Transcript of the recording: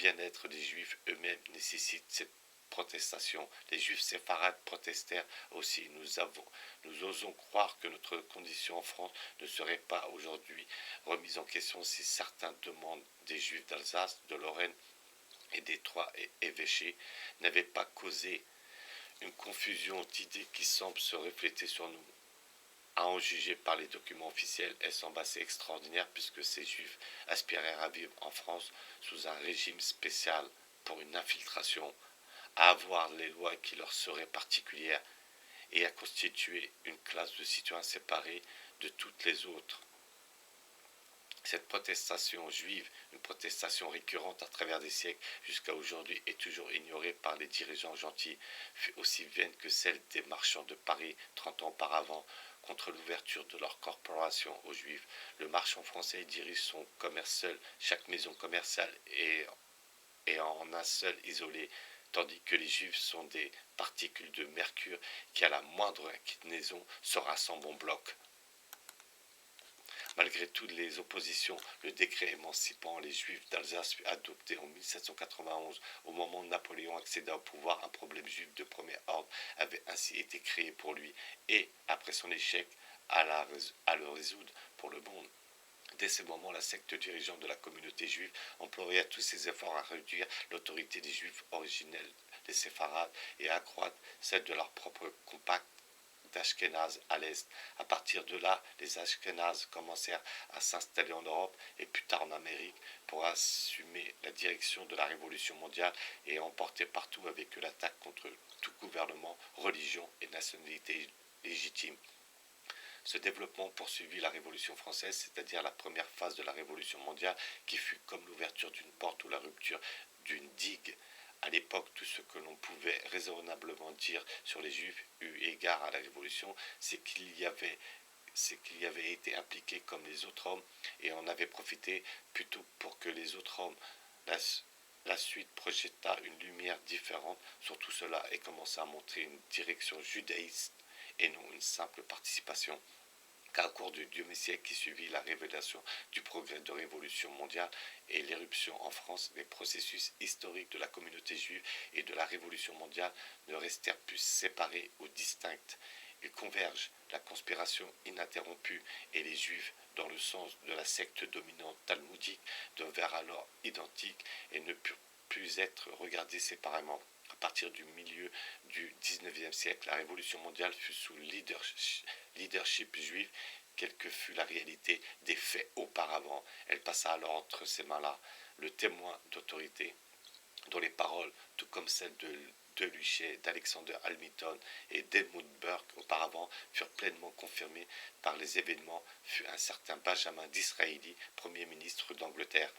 bien-être des Juifs eux-mêmes nécessite cette protestation. Les Juifs séfarades protestèrent aussi. Nous osons croire que notre condition en France ne serait pas aujourd'hui remise en question si certaines demandes des Juifs d'Alsace, de Lorraine et des trois évêchés n'avaient pas causé une confusion d'idées qui semble se refléter sur nous. À en juger par les documents officiels, elle semble assez extraordinaire puisque ces Juifs aspirèrent à vivre en France sous un régime spécial pour une infiltration, à avoir les lois qui leur seraient particulières et à constituer une classe de citoyens séparés de toutes les autres. Cette protestation juive, une protestation récurrente à travers des siècles jusqu'à aujourd'hui et toujours ignorée par les dirigeants gentils, fut aussi vaine que celle des marchands de Paris 30 ans auparavant contre l'ouverture de leur corporation aux Juifs. Le marchand français dirige son commerce seul, chaque maison commerciale est en un seul isolé, tandis que les Juifs sont des particules de mercure qui à la moindre inclinaison se rassemblent en bloc. Malgré toutes les oppositions, le décret émancipant les Juifs d'Alsace fut adopté en 1791. Au moment où Napoléon accéda au pouvoir, un problème juif de premier ordre avait ainsi été créé pour lui et, après son échec, à le résoudre pour le monde. Dès ce moment, la secte dirigeante de la communauté juive employa tous ses efforts à réduire l'autorité des Juifs originels, les séfarades, et à accroître celle de leur propre compact d'Ashkénaz à l'est. À partir de là, les Ashkénazes commencèrent à s'installer en Europe et plus tard en Amérique pour assumer la direction de la Révolution mondiale et emporter partout avec eux l'attaque contre tout gouvernement, religion et nationalité légitime. Ce développement poursuivit la Révolution française, c'est-à-dire la première phase de la Révolution mondiale, qui fut comme l'ouverture d'une porte ou la rupture d'une digue. À l'époque, tout ce que l'on pouvait raisonnablement dire sur les Juifs, eu égard à la Révolution, c'est qu'il y avait été impliqué comme les autres hommes et en avait profité plutôt pour que les autres hommes. La suite projeta une lumière différente sur tout cela et commença à montrer une direction judaïste et non une simple participation. Car au cours du demi-siècle qui suivit la révélation du progrès de révolution mondiale et l'éruption en France, les processus historiques de la communauté juive et de la révolution mondiale ne restèrent plus séparés ou distincts. Ils convergent, la conspiration ininterrompue et les juifs, dans le sens de la secte dominante talmudique, devinrent alors identiques et ne purent plus être regardés séparément. À partir du milieu du XIXe siècle, la révolution mondiale fut sous leadership juif, quelle que fût la réalité des faits auparavant. Elle passa alors entre ces mains-là, le témoin d'autorité, dont les paroles, tout comme celles de Luchet, d'Alexander Hamilton et d'Edmund Burke auparavant, furent pleinement confirmées par les événements, fut un certain Benjamin Disraeli, Premier ministre d'Angleterre.